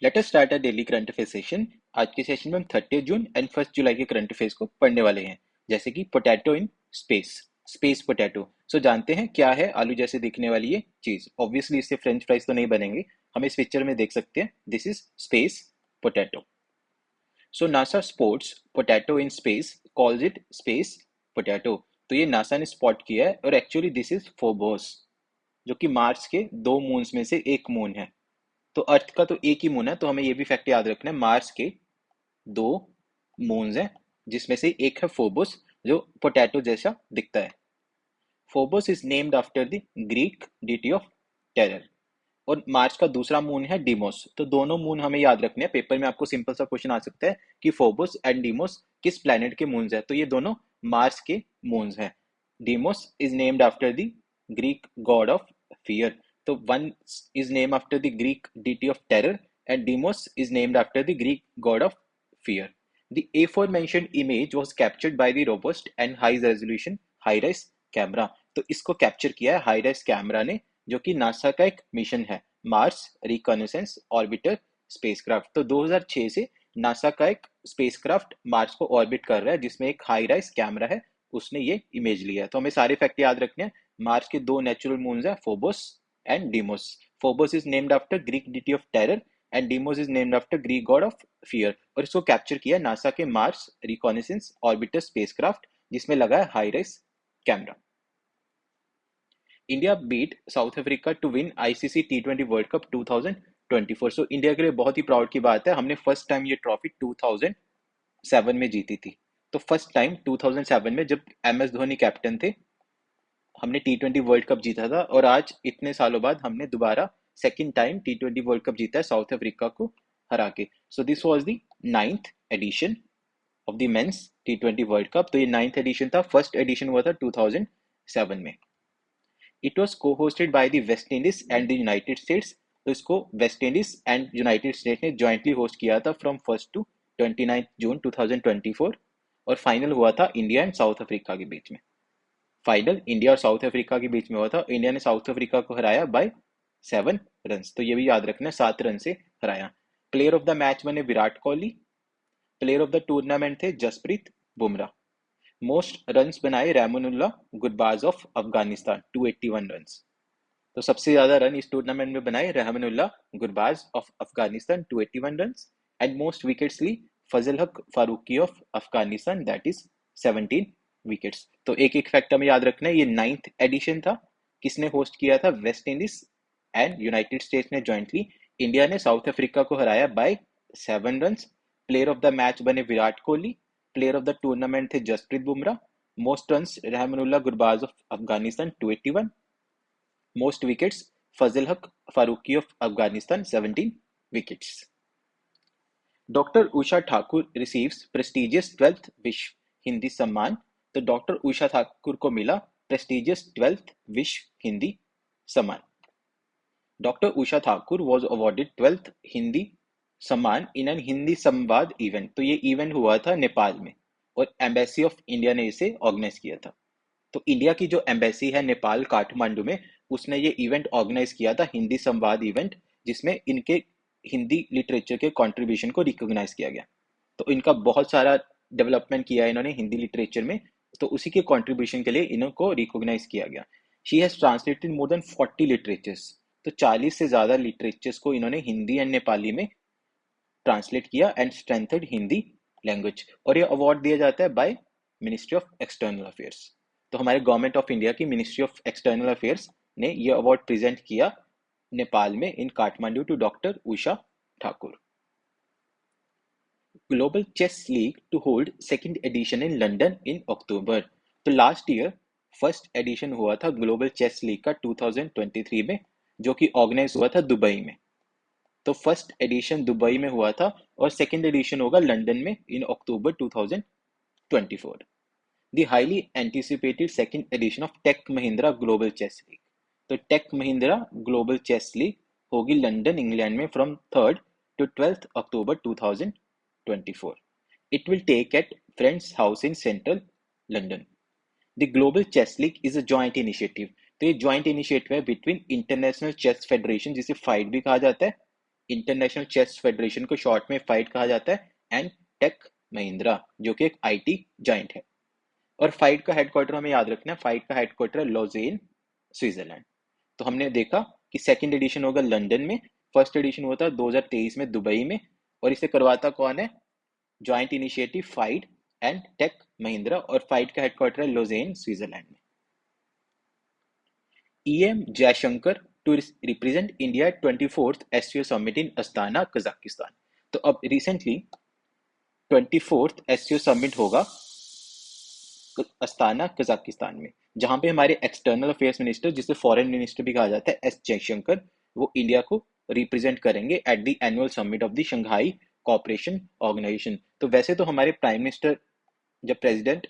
Let us start a daily current affair session. आज के session में हम 30 जून एंड 1 जुलाई के करंट अफेयर्स को पढ़ने वाले हैं, जैसे कि potato in space, space potato. So जानते हैं क्या है आलू जैसे दिखने वाली ये चीज। ऑब्वियसली इससे फ्रेंच फ्राइज तो नहीं बनेंगे, हम इस पिक्चर में देख सकते हैं। This is space potato. So NASA spots potato in space, calls it space potato. तो ये नासा ने स्पॉट किया है और एक्चुअली दिस इज फोबोस, जो कि मार्स के दो मून्स में से एक मून है। तो अर्थ का तो एक ही मून है, तो हमें ये भी फैक्ट याद रखना है, मार्स के दो मून्स हैं जिसमें से एक है फोबोस जो पोटैटो जैसा दिखता है। Phobos is named after the Greek deity of terror. और मार्स का दूसरा मून है डीमोस। तो दोनों मून हमें याद रखने हैं, पेपर में आपको सिंपल सा क्वेश्चन आ सकता है कि फोबोस एंड डीमोस किस प्लेनेट के मून्स है। तो ये दोनों मार्स के मून्स हैं। Deimos is named after the Greek god of fear. तो one is named after the Greek deity of terror and Deimos is named after the Greek god of fear. The aforementioned image was captured by the robust and high-resolution HiRISE camera. तो इसको capture किया है HiRISE camera ने, जो कि NASA का एक mission है, मार्स रिकॉनेसेंस ऑर्बिटर स्पेसक्राफ्ट। तो 2006 से नासा का एक स्पेसक्राफ्ट मार्स को ऑर्बिट कर रहा है, जिसमें एक HiRISE कैमरा है, उसने ये इमेज लिया है। तो हमें सारे फैक्ट याद रखने हैं। मार्स के दो नेचुरल मून्स हैं, Phobos and Deimos. Phobos is named after Greek deity of terror and Deimos is named after Greek god of fear. और इसको कैप्चर किया नासा के मार्स रिकॉनेसेंस ऑर्बिटर स्पेसक्राफ्ट, जिसमें लगा है HiRISE camera. India beat South Africa to win ICC टी20 world cup 2024। So India के लिए बहुत ही प्राउड की बात है, हमने फर्स्ट टाइम ये ट्रॉफी 2007 में जीती थी। तो फर्स्ट टाइम 2007 में जब MS धोनी कैप्टन थे, हमने टी20 वर्ल्ड कप जीता था। और आज इतने सालों बाद हमने दोबारा सेकंड टाइम टी20 वर्ल्ड कप जीता है साउथ अफ्रीका को हरा के। So this was the 9th edition of the men's टी20 वर्ल्ड कप। तो ये 9th एडिशन था, फर्स्ट एडिशन हुआ था 2007 में। इट वॉज को hosted by the waste Indies and the United states. तो इसको waste Indies and United States ने ज्वाइंटली होस्ट किया था फ्रॉम 1 टू 29 जून 2024। और फाइनल हुआ था इंडिया एंड साउथ अफ्रीका के बीच में। फाइनल इंडिया और साउथ अफ्रीका के बीच में हुआ था। इंडिया ने साउथ अफ्रीका को हराया बाय 7 रन। तो ये भी याद रखना, 7 रन से हराया। प्लेयर ऑफ द मैच बने Virat Kohli. Player of the tournament थे जसप्रीत बुमराह। मोस्ट रन्स बनाए रहमानुल्लाह गुरबाज ऑफ अफगानिस्तान, 281 रन्स। तो सबसे ज्यादा रन इस टूर्नामेंट में बनाए Rahmanullah Gurbaz of Afghanistan, 281 runs. And most wickets ली Fazal Haq Farooqi of Afghanistan, that is 17 wickets. तो एक एक फैक्ट हमें याद रखना है, ये 9th एडिशन था। किसने होस्ट किया था? West Indies and United States ने ज्वाइंटली। इंडिया ने साउथ अफ्रीका को हराया by 7 run. Player of the match बने Virat Kohli. Player of the tournament थे Jasprit Bumrah. Most runs Rahmanullah Gurbaz of Afghanistan, 281। Most wickets Fazal Haq Farooqi of Afghanistan, 17 wickets. Doctor Usha Thakur receives prestigious 12th Vishwa Hindi सम्मान। तो डॉक्टर उषा ठाकुर को मिला प्रेस्टिजियस 12th विश्व हिंदी सम्मान। Doctor Usha Thakur was awarded 12th Hindi सम्मान इन एन हिंदी संवाद इवेंट। तो ये इवेंट हुआ था नेपाल में और एम्बेसी ऑफ इंडिया ने इसे ऑर्गेनाइज किया था। तो इंडिया की जो एम्बेसी है नेपाल काठमांडू में, उसने ये इवेंट ऑर्गेनाइज किया था, हिंदी संवाद इवेंट, जिसमें इनके हिंदी लिटरेचर के कंट्रीब्यूशन को रिकॉग्नाइज किया गया। तो इनका बहुत सारा डेवलपमेंट किया है इन्होंने हिंदी लिटरेचर में, तो उसी के कंट्रीब्यूशन के लिए इनको रिकॉग्नाइज किया गया। She has translated more than 40 literatures. तो 40 से ज्यादा लिटरेचर्स को इन्होंने हिंदी एंड नेपाली में ट्रांसलेट किया एंड स्ट्रेंथेड हिंदी लैंग्वेज। और ये अवार्ड दिया जाता है by ministry of external affairs. तो हमारे गवर्नमेंट ऑफ इंडिया की मिनिस्ट्री ऑफ एक्सटर्नल अफेयर्स ने ये अवार्ड प्रेजेंट किया नेपाल में in Kathmandu to doctor Usha Thakur. Global chess league to hold second edition in London in October. तो लास्ट ईयर फर्स्ट एडिशन हुआ था ग्लोबल चेस लीग का 2023 में, जो कि ऑर्गेनाइज हुआ था दुबई में। तो फर्स्ट एडिशन दुबई में हुआ था और सेकंड एडिशन होगा लंदन में in October 2024। The highly anticipated second edition of Tech Mahindra global chess league. तो Tech Mahindra global chess league होगी लंदन इंग्लैंड में from 3rd to 12th October 2024। It will take at Friends House in central London. The global chess league is a joint initiative. तो ये joint initiative है between international chess federation, जिसे FIDE भी कहा जाता है, international chess federation को short में फाइट कहा जाता है, एंड टेक महिंद्रा जो कि एक आईटी जाइंट है। और फाइट का हेडक्वार्टर हमें याद रखना है, फाइट का हेडक्वार्टर है लॉजेन, स्विट्जरलैंड। तो हमने देखा कि सेकंड एडिशन होगा लंदन में, फर्स्ट एडिशन हुआ था 2023 में दुबई में, और इसे करवाता कौन है? Joint initiative FIDE and tech Mahindra, और फाइट का हेडक्वार्टर है लॉजेन, स्विट्जरलैंड में। EM Jaishankar to represent India at 24th SCO Summit in Astana, Kazakhstan। तो अब रिसेंटली 24th SCO समिट होगा अस्ताना, कजाकिस्तान में, जहां पे हमारे एक्सटर्नल अफेयर्स मिनिस्टर, जिसे फॉरेन मिनिस्टर भी कहा जाता है, एस जयशंकर, वो इंडिया को रिप्रेजेंट करेंगे at the annual summit of the Shanghai Cooperation Organisation. तो वैसे तो हमारे प्राइम मिनिस्टर जब प्रेसिडेंट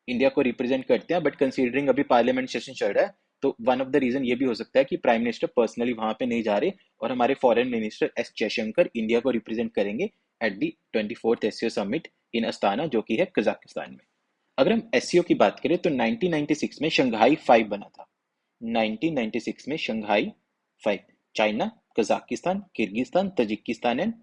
इंडिया को रिप्रेजेंट करते हैं, बट कंसीडरिंग अभी पार्लियामेंट सेशन चल रहा है, तो वन ऑफ द रीजन ये भी हो सकता है कि प्राइम मिनिस्टर पर्सनली वहां पे नहीं जा रहे, और हमारे foreign minister S Jaishankar India को रिप्रेजेंट करेंगे at the 24th SCO summit in Astana, जो कि है कजाकिस्तान में। अगर हम एससीओ की बात करें तो 1996 में शंघाई 5 बना था। 1996 में Shanghai 5, China, Kazakhstan, Kyrgyzstan, Tajikistan and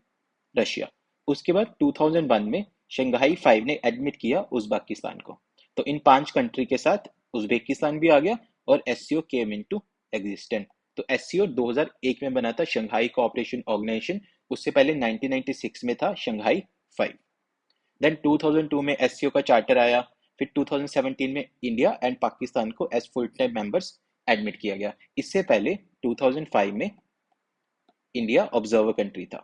Russia. उसके बाद 2001 में शंघाई 5 ने एडमिट किया उज्बेकिस्तान को। तो इन 5 कंट्री के साथ उज्बेकिस्तान भी आ गया और एससीओ केम इनटू एग्जिस्टेंस। तो एससीओ 2001 में बना था, शंघाई कोऑपरेशन ऑर्गेनाइजेशन। उससे पहले 1996 में था शंघाई 5। देन 2002 में एससीओ का चार्टर आया। फिर 2017 में इंडिया एंड पाकिस्तान को as full time members admit किया गया। इससे पहले 2005 में इंडिया ऑब्जर्वर कंट्री था।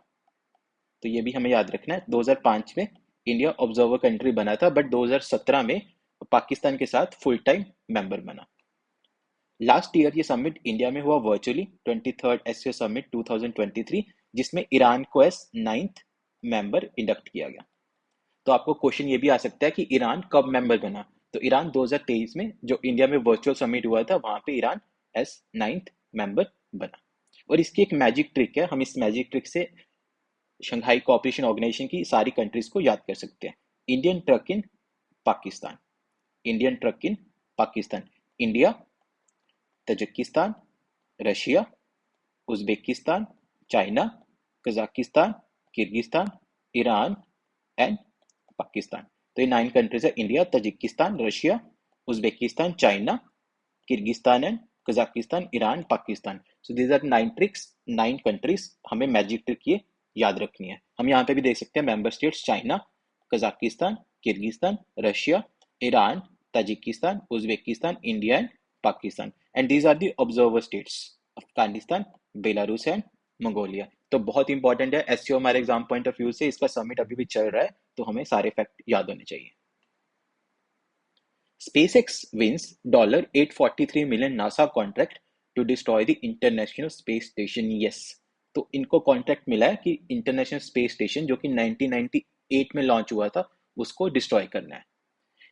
तो ये भी हमें याद रखना है, 2005 में इंडिया ऑब्जर्वर कंट्री बना था, बट 2017 में पाकिस्तान के साथ फुल टाइम मेंबर बना। लास्ट ईयर ये समिट इंडिया में हुआ वर्चुअली, 23rd एससीओ समिट 2023, जिसमें ईरान को एज 9th मेंबर इंडक्ट किया गया। तो आपको क्वेश्चन ये भी आ सकता है कि ईरान कब मेंबर बना? तो ईरान 2023 में जो इंडिया में वर्चुअल समिट हुआ था, वहां पे ईरान एज 9th मेंबर बना। और इसकी एक मैजिक ट्रिक है, हम इस मैजिक ट्रिक से शंघाई कोऑपरेशन ऑर्गेनाइजेशन की सारी कंट्रीज को याद कर सकते हैं। Indian truck in Pakistan, Indian truck in Pakistan, India, Tajikistan, Russia, Uzbekistan, China, Kazakhstan, Kyrgyzstan, Iran and Pakistan. तो ये 9 कंट्रीज है, India, Tajikistan, Russia, Uzbekistan, China, Kyrgyzstan and Kazakhstan, Iran, Pakistan. So these are 9 tricks, 9 countries हमें magic trick ये याद रखनी है। हम यहाँ पे भी देख सकते हैं member states, China, Kazakhstan, Kyrgyzstan, Russia, Iran, Tajikistan, Uzbekistan, India and Pakistan. And these are the observer states, Afghanistan, Belarus and Mongolia. तो बहुत इंपॉर्टेंट है एससीओ हमारे एग्जाम पॉइंट ऑफ व्यू से, इसका समिट अभी भी चल रहा है, तो हमें सारे फैक्ट याद होने चाहिए। SpaceX wins $843 million NASA contract to destroy the International Space Station। Yes, तो इनको कॉन्ट्रैक्ट मिला है कि इंटरनेशनल स्पेस स्टेशन जो कि 1998 में लॉन्च हुआ था, उसको डिस्ट्रॉय करना है।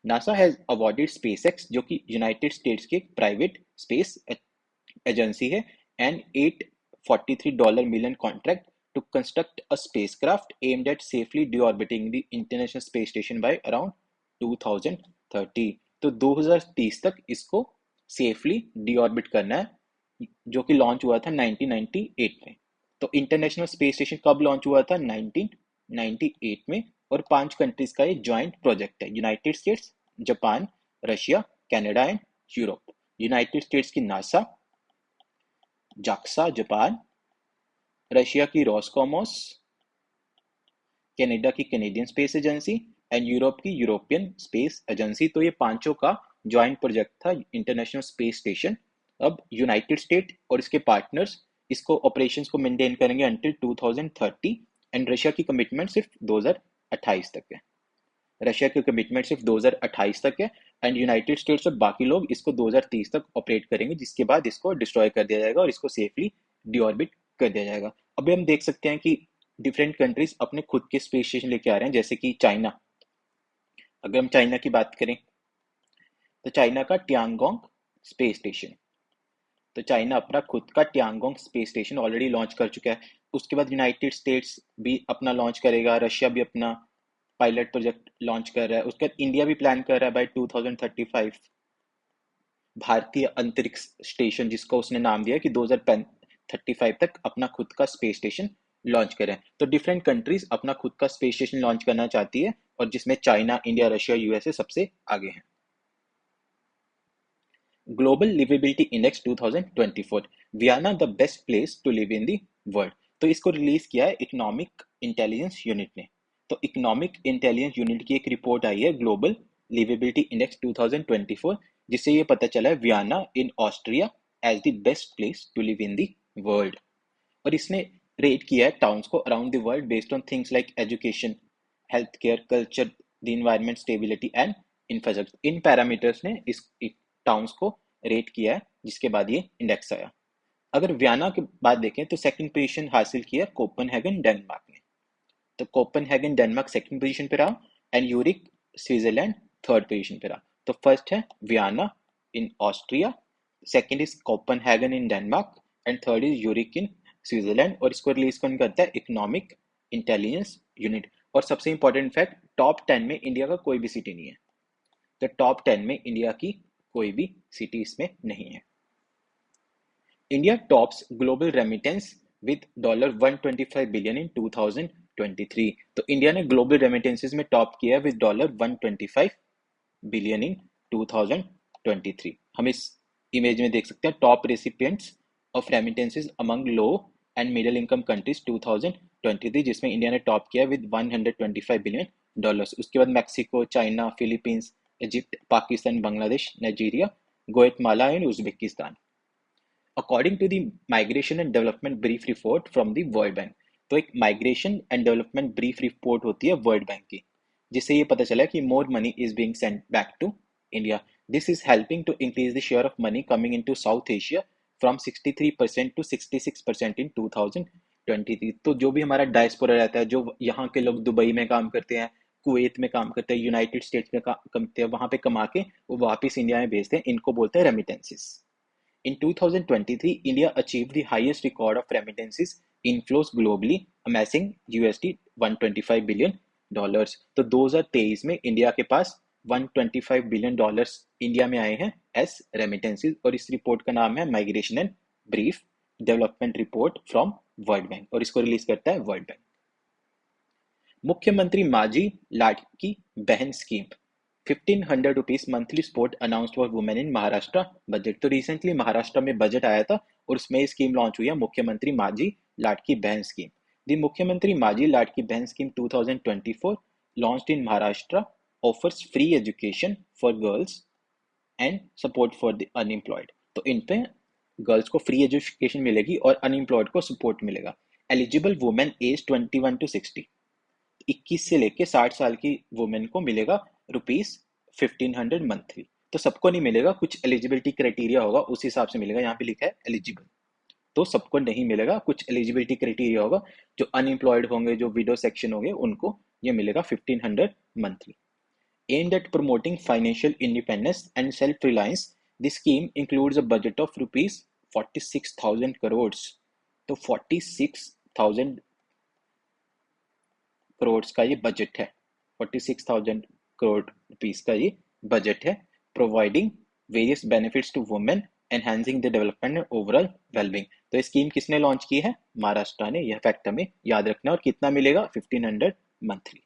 नासा हैज अवॉर्डेड SpaceX, जो कि यूनाइटेड स्टेट्स की एक प्राइवेट स्पेस एजेंसी है, and $843 million contract to construct a spacecraft aimed at safely deorbiting the International Space Station by around 2030। तो 2030 तक इसको सेफली डिऑर्बिट करना है, जो कि लॉन्च हुआ था 1998 में। तो इंटरनेशनल स्पेस स्टेशन कब लॉन्च हुआ था? 1998 में। और 5 कंट्रीज का ये जॉइंट प्रोजेक्ट है, United states, Japan, Russia, Canada and Europe. United states की नासा, जाक्सा जापान, रशिया की रोस्कोमोस, कनाडा की Canadian space agency and Europe की यूरोपियन स्पेस एजेंसी। तो ये पांचों का जॉइंट प्रोजेक्ट था इंटरनेशनल स्पेस स्टेशन। अब यूनाइटेड स्टेट और इसके पार्टनर्स इसको ऑपरेशंस को मेंटेन करेंगे अंटिल 2030, एंड रशिया की कमिटमेंट सिर्फ 2028 तक है। रशिया की कमिटमेंट सिर्फ 2028 तक है, एंड यूनाइटेड स्टेट्स और बाकी लोग इसको 2030 तक ऑपरेट करेंगे, जिसके बाद इसको डिस्ट्रॉय कर दिया जाएगा और इसको सेफली डिऑर्बिट कर दिया जाएगा। अभी हम देख सकते हैं कि डिफरेंट कंट्रीज अपने खुद के स्पेस स्टेशन लेके आ रहे हैं, जैसे कि चाइना। अगर हम चाइना की बात करें तो चाइना का ट्यांगोंग स्पेस स्टेशन, तो चाइना अपना खुद का ट्यांगोंग स्पेस स्टेशन ऑलरेडी लॉन्च कर चुका है। उसके बाद यूनाइटेड स्टेट्स भी अपना लॉन्च करेगा, रशिया भी अपना पायलट प्रोजेक्ट लॉन्च कर रहा है, उसके बाद इंडिया भी प्लान कर रहा है बाय 2035 भारतीय अंतरिक्ष स्टेशन, जिसको उसने नाम दिया कि 2035 तक अपना खुद का स्पेस स्टेशन लॉन्च करें। तो डिफरेंट कंट्रीज अपना खुद का स्पेस स्टेशन लॉन्च करना चाहती है और जिसमें चाइना, इंडिया, रशिया, यूएसए सबसे आगे हैं। Global liveability index 2024, Vienna the best place to live in the world. तो इसको रिलीज किया है इकोनॉमिक इंटेलिजेंस यूनिट ने। तो इकोनॉमिक इंटेलिजेंस यूनिट की एक रिपोर्ट आई है ग्लोबल लिवेबिलिटी इंडेक्स 2024, जिससे ये पता चला है Vienna in Austria as the best place to live in the world. और इसने रेट किया है टाउन्स को around the world based on things like education, health care, culture, the environment, stability and infrastructure. इन पैरामीटर्स ने इस towns को rate किया है, जिसके बाद ये इंडेक्स आया। अगर वियना की बात देखें तो सेकंड पोजीशन हासिल किया कोपेनहेगन डेनमार्क ने। तो कोपेनहेगन डेनमार्क सेकंड पोजीशन पे रहा and uric Switzerland third position पे रहा। तो फर्स्ट है Vienna in Austria, second is Copenhagen in Denmark and third is uric in Switzerland. और इसको रिलीज कौन करता है? Economic intelligence unit. और सबसे इंपॉर्टेंट फैक्ट, टॉप 10 में इंडिया का कोई भी सिटी नहीं है। तो टॉप 10 में इंडिया की कोई भी सिटी इसमें नहीं है। India tops global remittance with $125 billion in 2023। तो इंडिया ने ग्लोबल रेमिटेंसेस में टॉप किया विद $125 बिलियन इन 2023। हम इस इमेज में देख सकते हैं top recipients of remittances among low and middle income countries 2023, जिसमें इंडिया ने टॉप किया विद $125 बिलियन। उसके बाद Mexico, China, Philippines, Egypt, Pakistan, Bangladesh, Nigeria, Guatemala and Uzbekistan. According to the migration and development brief report from the world bank. तो एक migration and development brief report होती है world bank की, जिससे ये पता चला कि more money is being sent back to India. This is helping to increase the share of money coming into South Asia from 63% to 66% in 2023। तो जो भी हमारा डायस्पोरा रहता है, जो यहाँ के लोग दुबई में काम करते हैं, कुवैत में काम करते हैं, यूनाइटेड स्टेट्स में काम करते हैं, वहां पे कमा के वो वापस इंडिया में भेजते हैं, इनको बोलते हैं remittances. In 2023, India achieved the highest record of remittances inflows globally, amassing USD $125 billion. तो 2023 में इंडिया के पास $125 बिलियन इंडिया में आए हैं एस रेमिटेंसेस। और इस रिपोर्ट का नाम है migration and brief development report from world bank, और इसको रिलीज करता है वर्ल्ड बैंक। मुख्यमंत्री माझी लाडकी बहन scheme, 1500 rupees monthly support announced for women in Maharashtra budget. तो रिसेंटली महाराष्ट्र में बजट आया था और उसमें स्कीम लॉन्च हुई है, मुख्यमंत्री माझी लाडकी बहन स्कीम। द मुख्यमंत्री माझी लाडकी बहन scheme 2024 launched in Maharashtra offers free education for girls and support for the unemployed. तो इन पे गर्ल्स को फ्री एजुकेशन मिलेगी और अनएम्प्लॉयड को सपोर्ट मिलेगा। एलिजिबल वुमेन एज 21 to 60, 21 से लेके 60 साल की वुमेन को मिलेगा ₹1500 मंथली। तो सबको नहीं मिलेगा, कुछ एलिजिबिलिटी क्राइटेरिया होगा, उस हिसाब से मिलेगा। यहाँ पे लिखा है एलिजिबल, तो सबको नहीं मिलेगा, कुछ एलिजिबिलिटी क्राइटेरिया होगा। जो अनएम्प्लॉयड होंगे, जो विडो सेक्शन होंगे, उनको ये मिलेगा 1500 monthly. Aimed at promoting financial independence and self reliance, this scheme includes a budget of ₹46,000 crore. तो 46,000 करोड़ का ये बजट है, 46,000 करोड़ रुपीस का ये बजट है। Providing various benefits to women, enhancing the development and overall wellbeing. तो ये स्कीम किसने लॉन्च की है? महाराष्ट्र ने। यह फैक्ट हमें याद रखना। और कितना मिलेगा? 1500 monthly.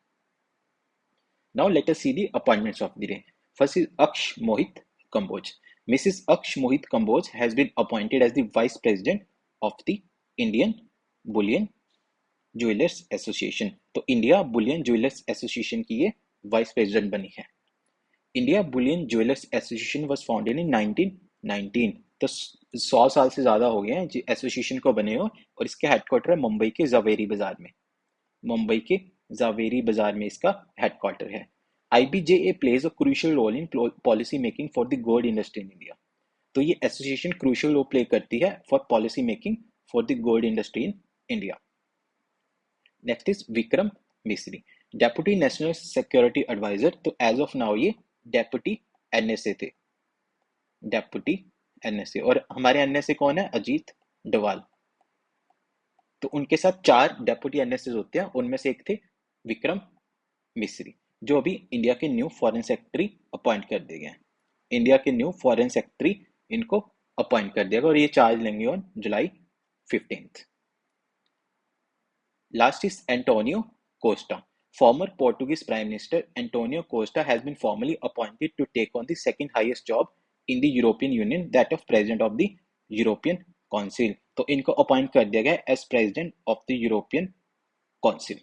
Now let us see the appointments of the day. First is Aksh Mohit Kamboj. Mrs Aksh Mohit Kamboj has been appointed as the vice president of the Indian bullion jewellers association. तो इंडिया बुलियन ज्वेलर्स एसोसिएशन की ये vice president बनी है। India bullion jewellers association was founded in 1919। तो 100 साल से ज्यादा हो गए हैं एसोसिएशन को बने हो, और इसके हेडक्वार्टर है मुंबई के जावेरी बाजार में। मुंबई के जावेरी बाजार में इसका हेडक्वार्टर है। IBJA plays a crucial role in policy making for the gold industry in India. तो ये एसोसिएशन क्रूशियल रोल प्ले करती है for policy making for the gold industry in India. Next is Vikram Misri, deputy national security adviser. तो as of now ये deputy NSA थे, deputy NSA। और हमारे NSA कौन है? अजीत डोवाल। तो उनके साथ 4 डेप्यूटी NSA होते हैं, उनमें से एक थे विक्रम मिस्री, जो अभी इंडिया के न्यू फॉरेन सेक्रेटरी अपॉइंट कर दिए गए। इंडिया के न्यू फॉरेन सेक्रेटरी इनको अपॉइंट कर दिया गया, और ये चार्ज लेंगे on July 15th. Last is Antonio Costa. Former Portuguese Prime Minister Antonio Costa has been formally appointed to take on the second highest job in the European Union, that of President of the European Council. तो इनको appoint कर दिया गया as president of the European Council.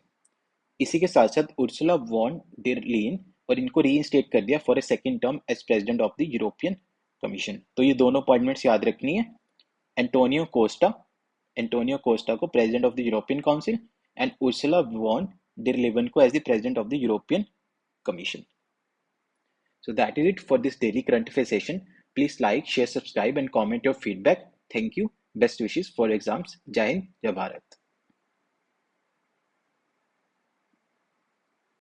इसी के साथ साथ Ursula von der लीन और इनको रीइंस्टेट कर दिया for a second term as president of the European Commission. तो ये दोनों अपॉइंटमेंट्स याद रखनी है। एंटोनियो कोस्टा को president of the European Council and Ursula von der Leyen as the president of the European Commission. So that is it for this daily current affair session. Please like, share, subscribe and comment your feedback. Thank you. Best wishes for exams. Jai Hind, Jai Bharat.